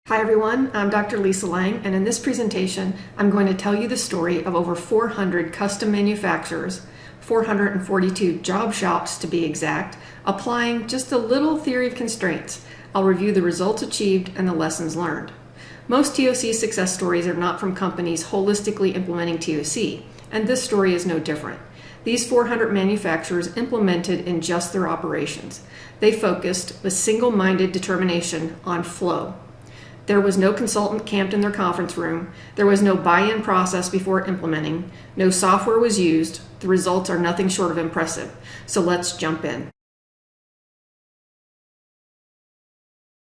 Hi everyone, I'm Dr. Lisa Lang, and in this presentation I'm going to tell you the story of over 400 custom manufacturers, 442 job shops to be exact, applying just a little theory of constraints. I'll review the results achieved and the lessons learned. Most TOC success stories are not from companies holistically implementing TOC, and this story is no different. These 400 manufacturers implemented in just their operations. They focused with single-minded determination on flow. There was no consultant camped in their conference room. There was no buy-in process before implementing. No software was used. The results are nothing short of impressive. So let's jump in.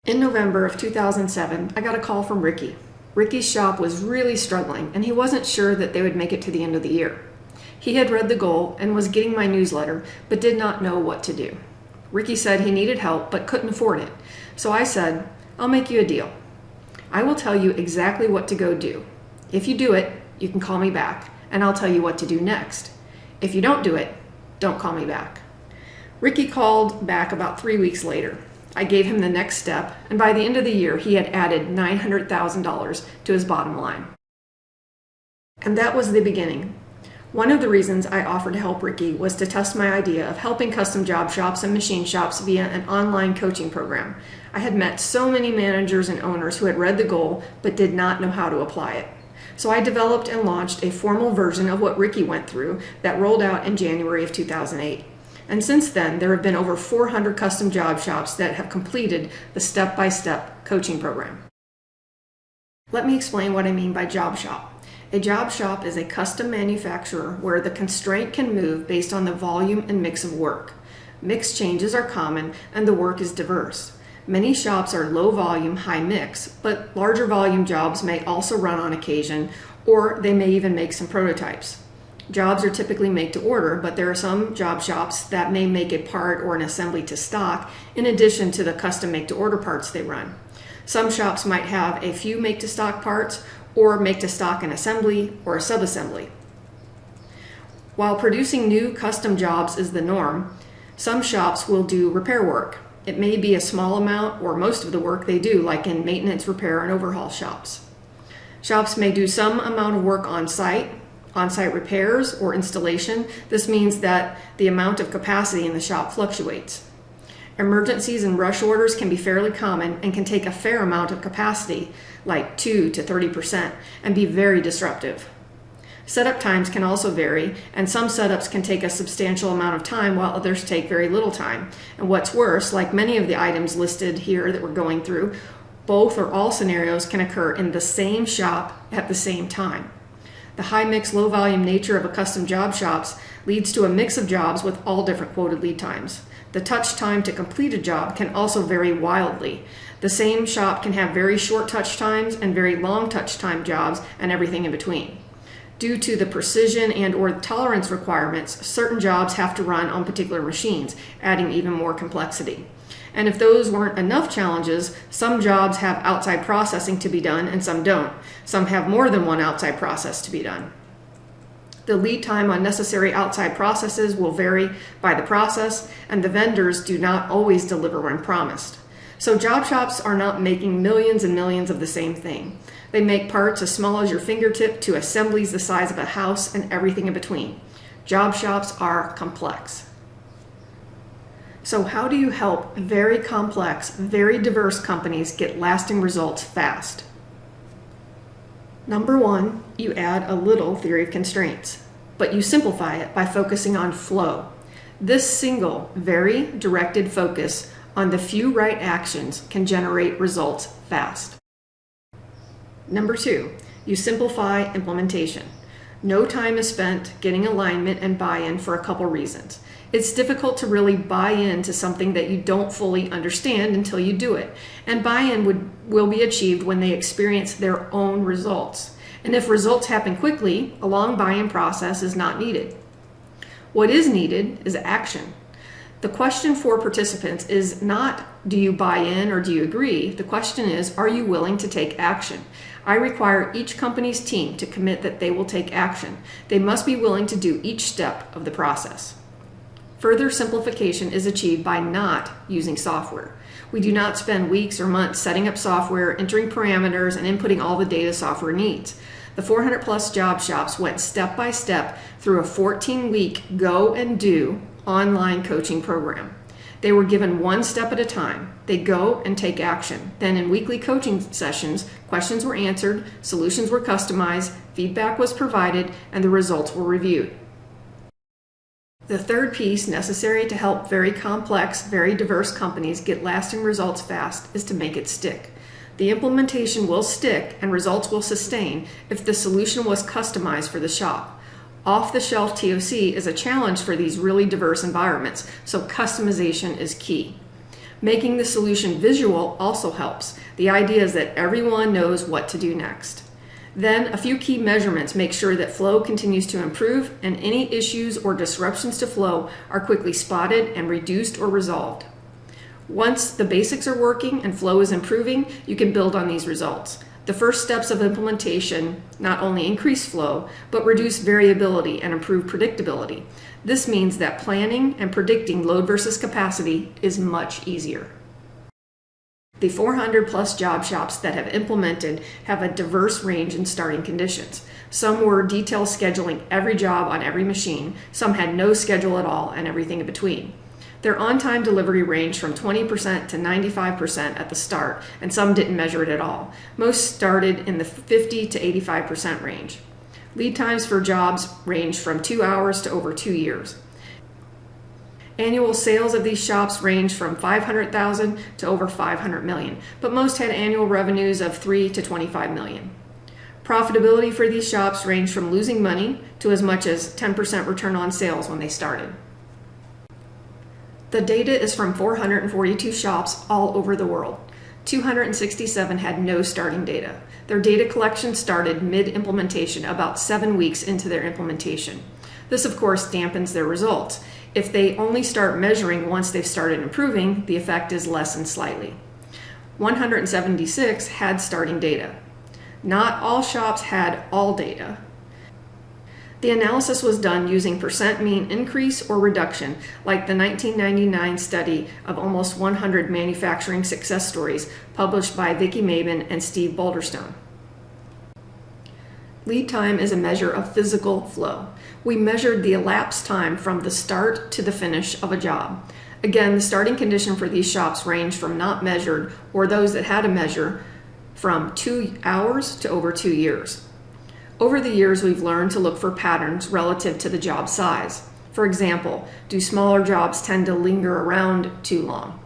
In November of 2007, I got a call from Ricky. Ricky's shop was really struggling, and he wasn't sure that they would make it to the end of the year. He had read the goal and was getting my newsletter, but did not know what to do. Ricky said he needed help, but couldn't afford it. So I said, I'll make you a deal. I will tell you exactly what to go do. If you do it, you can call me back, and I'll tell you what to do next. If you don't do it, don't call me back. Ricky called back about 3 weeks later. I gave him the next step, and by the end of the year, he had added $900,000 to his bottom line. And that was the beginning. One of the reasons I offered to help Ricky was to test my idea of helping custom job shops and machine shops via an online coaching program. I had met so many managers and owners who had read the goal but did not know how to apply it. So I developed and launched a formal version of what Ricky went through that rolled out in January of 2008. And since then, there have been over 400 custom job shops that have completed the step-by-step coaching program. Let me explain what I mean by job shop. A job shop is a custom manufacturer where the constraint can move based on the volume and mix of work. Mix changes are common and the work is diverse. Many shops are low volume, high mix, but larger volume jobs may also run on occasion, or they may even make some prototypes. Jobs are typically made to order, but there are some job shops that may make a part or an assembly to stock in addition to the custom make to order parts they run. Some shops might have a few make to stock parts or make to stock an assembly or a subassembly. While producing new custom jobs is the norm, some shops will do repair work. It may be a small amount or most of the work they do, like in maintenance, repair, and overhaul shops. Shops may do some amount of work on-site repairs, or installation. This means that the amount of capacity in the shop fluctuates. Emergencies and rush orders can be fairly common and can take a fair amount of capacity, like 2 to 30%, and be very disruptive. Setup times can also vary, and some setups can take a substantial amount of time while others take very little time. And what's worse, like many of the items listed here that we're going through, both or all scenarios can occur in the same shop at the same time. The high mix, low volume nature of a custom job shops leads to a mix of jobs with all different quoted lead times. The touch time to complete a job can also vary wildly. The same shop can have very short touch times and very long touch time jobs and everything in between. Due to the precision and or tolerance requirements, certain jobs have to run on particular machines, adding even more complexity. And if those weren't enough challenges, some jobs have outside processing to be done and some don't. Some have more than one outside process to be done. The lead time on necessary outside processes will vary by the process, and the vendors do not always deliver when promised. So job shops are not making millions and millions of the same thing. They make parts as small as your fingertip to assemblies the size of a house and everything in between. Job shops are complex. So how do you help very complex, very diverse companies get lasting results fast? Number one, you add a little theory of constraints, but you simplify it by focusing on flow. This single, very directed focus on the few right actions can generate results fast. Number two, you simplify implementation. No time is spent getting alignment and buy-in for a couple reasons. It's difficult to really buy into something that you don't fully understand until you do it. And buy-in will be achieved when they experience their own results. And if results happen quickly, a long buy-in process is not needed. What is needed is action. The question for participants is not, do you buy in or do you agree? The question is, are you willing to take action? I require each company's team to commit that they will take action. They must be willing to do each step of the process. Further simplification is achieved by not using software. We do not spend weeks or months setting up software, entering parameters, and inputting all the data software needs. The 400 plus job shops went step by step through a 14-week go and do online coaching program. They were given one step at a time. They go and take action. Then in weekly coaching sessions, questions were answered, solutions were customized, feedback was provided, and the results were reviewed. The third piece necessary to help very complex, very diverse companies get lasting results fast is to make it stick. The implementation will stick and results will sustain if the solution was customized for the shop. Off-the-shelf TOC is a challenge for these really diverse environments, so customization is key. Making the solution visual also helps. The idea is that everyone knows what to do next. Then a few key measurements make sure that flow continues to improve and any issues or disruptions to flow are quickly spotted and reduced or resolved. Once the basics are working and flow is improving, you can build on these results. The first steps of implementation not only increase flow, but reduce variability and improve predictability. This means that planning and predicting load versus capacity is much easier. The 400 plus job shops that have implemented have a diverse range in starting conditions. Some were detail scheduling every job on every machine, some had no schedule at all, and everything in between. Their on-time delivery ranged from 20% to 95% at the start, and some didn't measure it at all. Most started in the 50 to 85% range. Lead times for jobs ranged from 2 hours to over 2 years. Annual sales of these shops ranged from $500,000 to over $500 million, but most had annual revenues of $3 to $25 million. Profitability for these shops ranged from losing money to as much as 10% return on sales when they started. The data is from 442 shops all over the world. 267 had no starting data. Their data collection started mid-implementation, about 7 weeks into their implementation. This, of course, dampens their results. If they only start measuring once they've started improving, the effect is lessened slightly. 176 had starting data. Not all shops had all data. The analysis was done using percent mean increase or reduction, like the 1999 study of almost 100 manufacturing success stories published by Vicki Maben and Steve Boulderstone. Lead time is a measure of physical flow. We measured the elapsed time from the start to the finish of a job. Again, the starting condition for these shops ranged from not measured, or those that had a measure, from 2 hours to over 2 years. Over the years, we've learned to look for patterns relative to the job size. For example, do smaller jobs tend to linger around too long?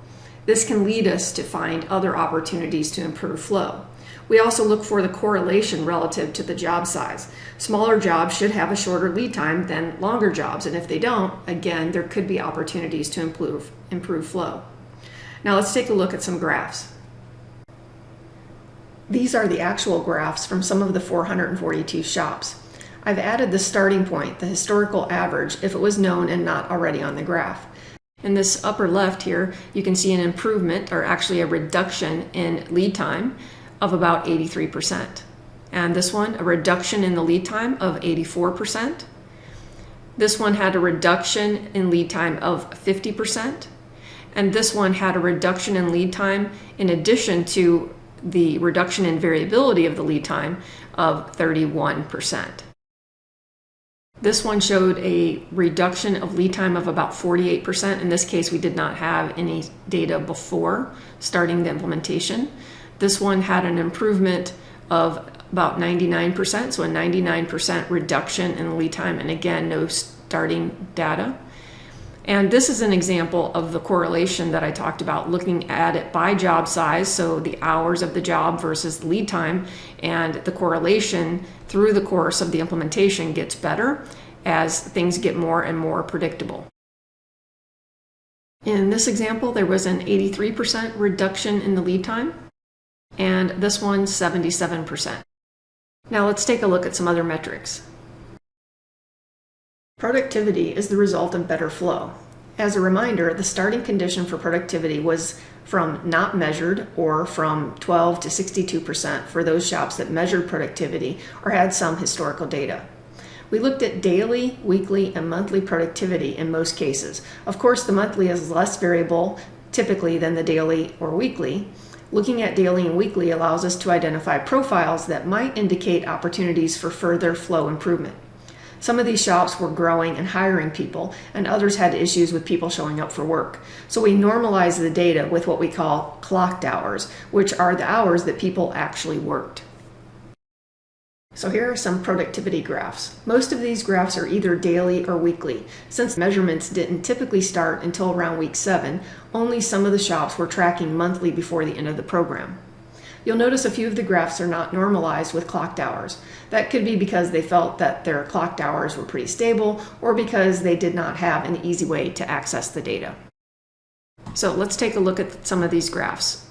This can lead us to find other opportunities to improve flow. We also look for the correlation relative to the job size. Smaller jobs should have a shorter lead time than longer jobs, and if they don't, again, there could be opportunities to improve flow. Now let's take a look at some graphs. These are the actual graphs from some of the 442 shops. I've added the starting point, the historical average, if it was known and not already on the graph. In this upper left here, you can see an improvement, or actually a reduction in lead time of about 83%. And this one, a reduction in the lead time of 84%. This one had a reduction in lead time of 50%. And this one had a reduction in lead time in addition to the reduction in variability of the lead time of 31%. This one showed a reduction of lead time of about 48%. In this case, we did not have any data before starting the implementation. This one had an improvement of about 99%, so a 99% reduction in lead time, and again, no starting data. And this is an example of the correlation that I talked about, looking at it by job size, so the hours of the job versus lead time, and the correlation through the course of the implementation gets better as things get more and more predictable. In this example, there was an 83% reduction in the lead time, and this one 77%. Now let's take a look at some other metrics. Productivity is the result of better flow. As a reminder, the starting condition for productivity was from not measured, or from 12 to 62% for those shops that measured productivity or had some historical data. We looked at daily, weekly, and monthly productivity in most cases. Of course, the monthly is less variable typically than the daily or weekly. Looking at daily and weekly allows us to identify profiles that might indicate opportunities for further flow improvement. Some of these shops were growing and hiring people, and others had issues with people showing up for work. So we normalize the data with what we call clocked hours, which are the hours that people actually worked. So here are some productivity graphs. Most of these graphs are either daily or weekly. Since measurements didn't typically start until around week 7, only some of the shops were tracking monthly before the end of the program. You'll notice a few of the graphs are not normalized with clocked hours. That could be because they felt that their clocked hours were pretty stable, or because they did not have an easy way to access the data. So let's take a look at some of these graphs.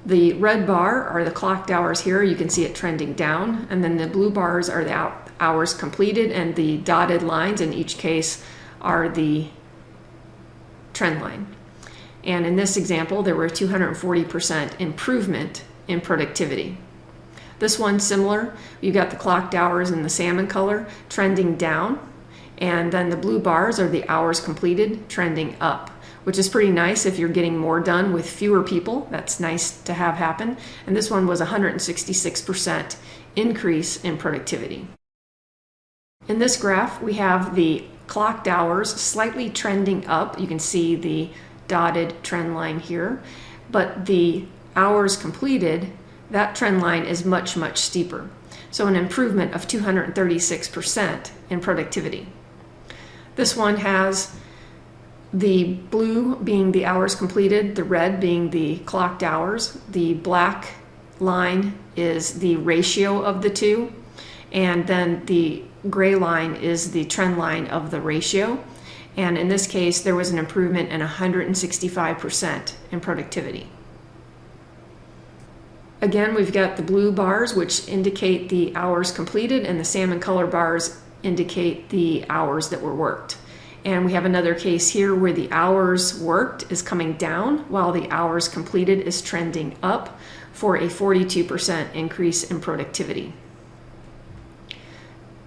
The red bar are the clocked hours here. You can see it trending down, and then the blue bars are the hours completed, and the dotted lines in each case are the trend line. And in this example, there were 240% improvement in productivity. This one's similar. You got the clocked hours in the salmon color trending down, and then the blue bars are the hours completed trending up, which is pretty nice if you're getting more done with fewer people. That's nice to have happen. And this one was 166% increase in productivity. In this graph, we have the clocked hours slightly trending up. You can see the dotted trend line here, but the hours completed, that trend line is much, much steeper. So an improvement of 236% in productivity. This one has the blue being the hours completed, the red being the clocked hours. The black line is the ratio of the two, and then the gray line is the trend line of the ratio. And in this case, there was an improvement in 165% in productivity. Again, we've got the blue bars, which indicate the hours completed, and the salmon color bars indicate the hours that were worked. And we have another case here where the hours worked is coming down while the hours completed is trending up for a 42% increase in productivity.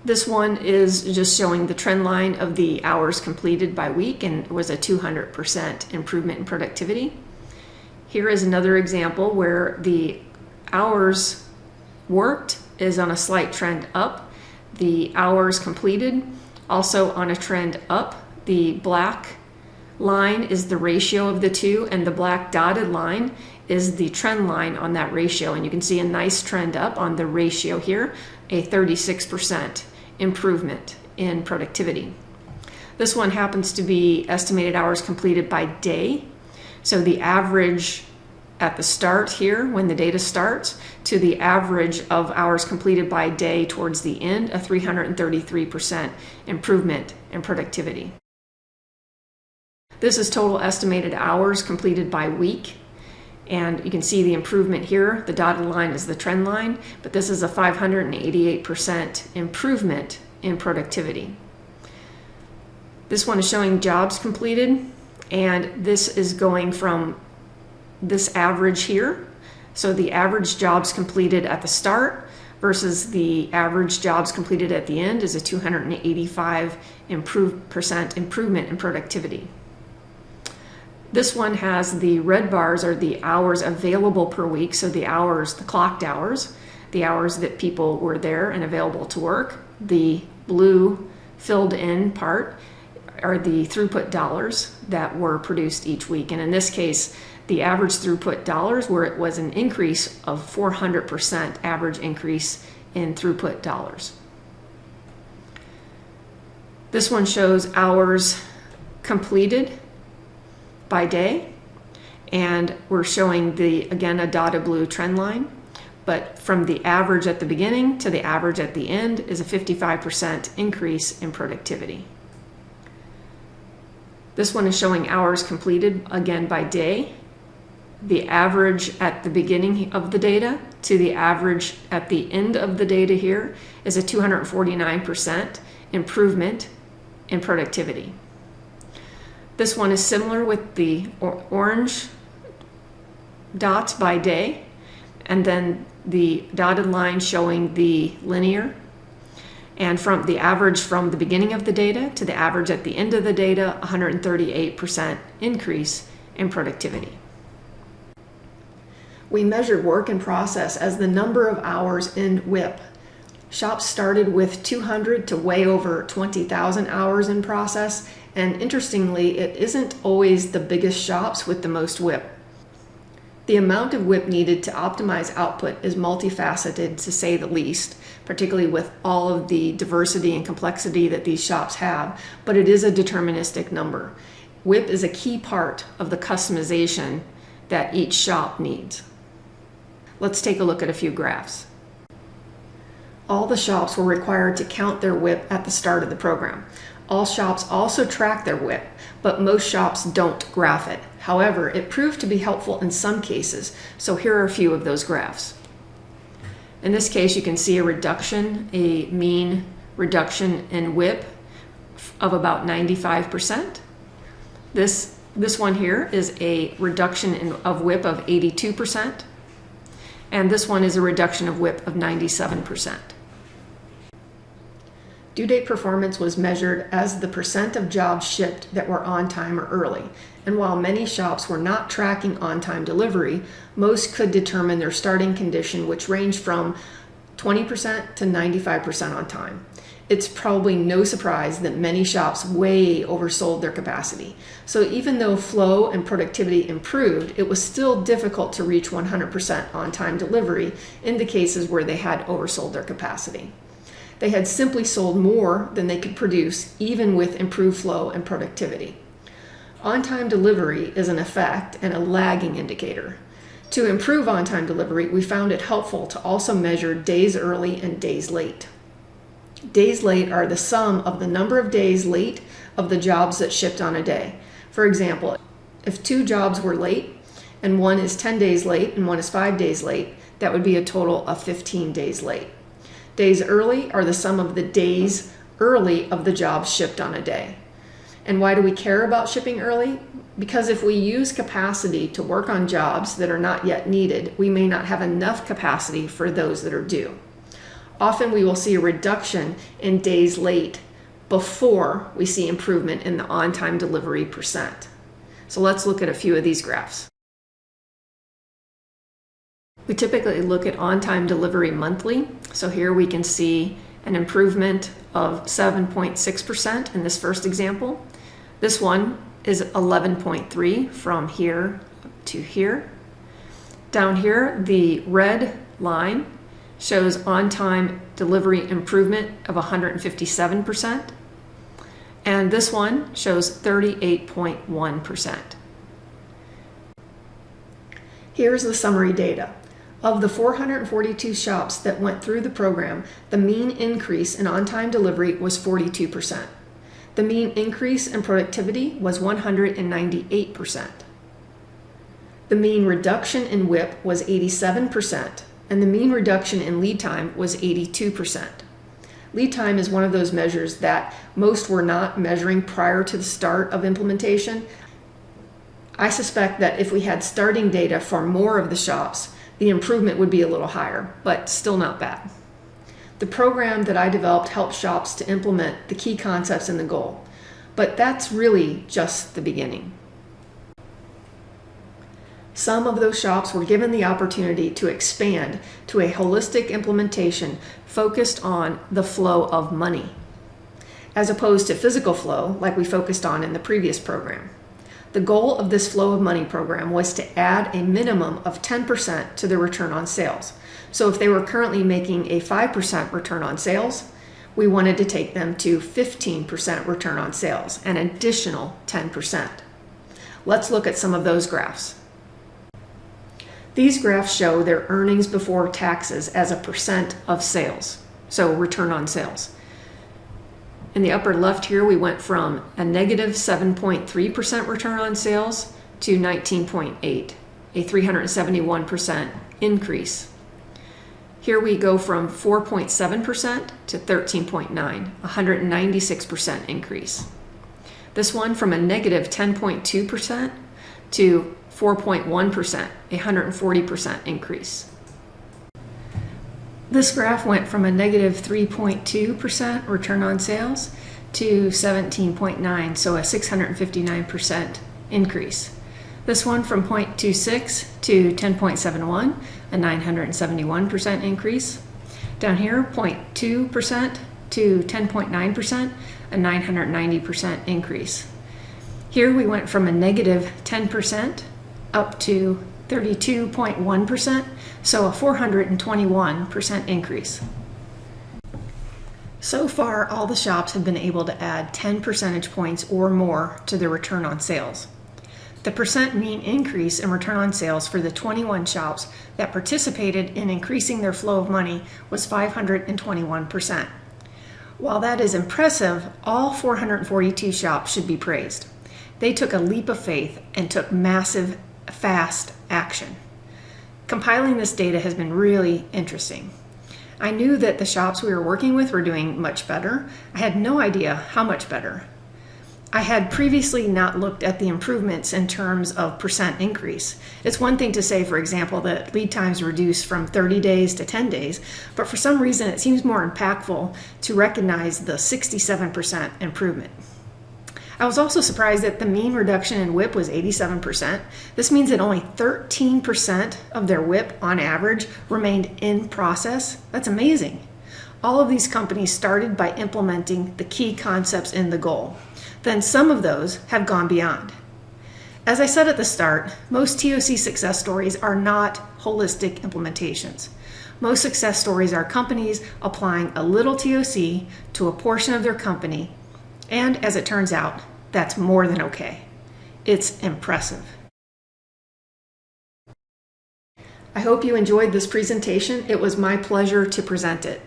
This one is just showing the trend line of the hours completed by week, and it was a 200% improvement in productivity. Here is another example where the hours worked is on a slight trend up. The hours completed also on a trend up. The black line is the ratio of the two, and the black dotted line is the trend line on that ratio. And you can see a nice trend up on the ratio here, a 36% improvement in productivity. This one happens to be estimated hours completed by day. So the average at the start here, when the data starts, to the average of hours completed by day towards the end, a 333% improvement in productivity. This is total estimated hours completed by week. And you can see the improvement here. The dotted line is the trend line, but this is a 588% improvement in productivity. This one is showing jobs completed, and this is going from this average here. So the average jobs completed at the start versus the average jobs completed at the end is a 285% improvement in productivity. This one has the red bars are the hours available per week, so the hours, the clocked hours, the hours that people were there and available to work. The blue filled in part are the throughput dollars that were produced each week. And in this case, the average throughput dollars, where it was an increase of 400% average increase in throughput dollars. This one shows hours completed by day, and we're showing again a dotted blue trend line, but from the average at the beginning to the average at the end is a 55% increase in productivity. This one is showing hours completed again by day. The average at the beginning of the data to the average at the end of the data here is a 249% improvement in productivity. This one is similar with the orange dots by day, and then the dotted line showing the linear. And from the average from the beginning of the data to the average at the end of the data, 138% increase and productivity. We measured work in process as the number of hours in WIP. Shops started with 200 to way over 20,000 hours in process, and interestingly, it isn't always the biggest shops with the most WIP. The amount of WIP needed to optimize output is multifaceted, to say the least, particularly with all of the diversity and complexity that these shops have, but it is a deterministic number. WIP is a key part of the customization that each shop needs. Let's take a look at a few graphs. All the shops were required to count their WIP at the start of the program. All shops also track their WIP, but most shops don't graph it. However, it proved to be helpful in some cases, so here are a few of those graphs. In this case, you can see a mean reduction in WIP of about 95%. This one here is a reduction of WIP of 82%. And this one is a reduction of WIP of 97%. Due date performance was measured as the percent of jobs shipped that were on time or early. And while many shops were not tracking on-time delivery, most could determine their starting condition, which ranged from 20% to 95% on time. It's probably no surprise that many shops way oversold their capacity. So even though flow and productivity improved, it was still difficult to reach 100% on-time delivery in the cases where they had oversold their capacity. They had simply sold more than they could produce, even with improved flow and productivity. On-time delivery is an effect and a lagging indicator. To improve on-time delivery, we found it helpful to also measure days early and days late. Days late are the sum of the number of days late of the jobs that shipped on a day. For example, if 2 jobs were late and one is 10 days late and one is 5 days late, that would be a total of 15 days late. Days early are the sum of the days early of the jobs shipped on a day. And why do we care about shipping early? Because if we use capacity to work on jobs that are not yet needed, we may not have enough capacity for those that are due. Often we will see a reduction in days late before we see improvement in the on-time delivery percent. So let's look at a few of these graphs. We typically look at on-time delivery monthly. So here we can see an improvement of 7.6% in this first example. This one is 11.3 from here to here. Down here, the red line shows on-time delivery improvement of 157%. And this one shows 38.1%. Here's the summary data. Of the 442 shops that went through the program, the mean increase in on-time delivery was 42%. The mean increase in productivity was 198%. The mean reduction in WIP was 87%, and the mean reduction in lead time was 82%. Lead time is one of those measures that most were not measuring prior to the start of implementation. I suspect that if we had starting data for more of the shops, the improvement would be a little higher, but still not bad. The program that I developed helps shops to implement the key concepts in the goal, but that's really just the beginning. Some of those shops were given the opportunity to expand to a holistic implementation focused on the flow of money, as opposed to physical flow like we focused on in the previous program. The goal of this flow of money program was to add a minimum of 10% to their return on sales. So if they were currently making a 5% return on sales, we wanted to take them to 15% return on sales, an additional 10%. Let's look at some of those graphs. These graphs show their earnings before taxes as a percent of sales, so return on sales. In the upper left here, we went from a negative 7.3% return on sales to 19.8, a 371% increase. Here we go from 4.7% to 13.9, a 196% increase. This one from a negative 10.2% to 4.1%, a 140% increase. This graph went from a negative 3.2% return on sales to 17.9, so a 659% increase. This one from 0.26 to 10.71, a 971% increase. Down here, 0.2% to 10.9%, a 990% increase. Here we went from a negative 10% up to 32.1%, so a 421% increase. So far, all the shops have been able to add 10 percentage points or more to their return on sales. The percent mean increase in return on sales for the 21 shops that participated in increasing their flow of money was 521%. While that is impressive, all 442 shops should be praised. They took a leap of faith and took massive, fast action. Compiling this data has been really interesting. I knew that the shops we were working with were doing much better. I had no idea how much better. I had previously not looked at the improvements in terms of percent increase. It's one thing to say, for example, that lead times reduced from 30 days to 10 days, but for some reason it seems more impactful to recognize the 67% improvement. I was also surprised that the mean reduction in WIP was 87%. This means that only 13% of their WIP on average remained in process. That's amazing. All of these companies started by implementing the key concepts in the goal. Then some of those have gone beyond. As I said at the start, most TOC success stories are not holistic implementations. Most success stories are companies applying a little TOC to a portion of their company, and as it turns out, that's more than okay. It's impressive. I hope you enjoyed this presentation. It was my pleasure to present it.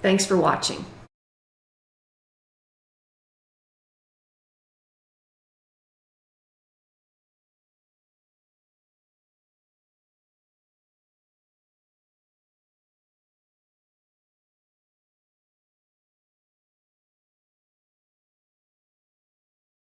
Thanks for watching.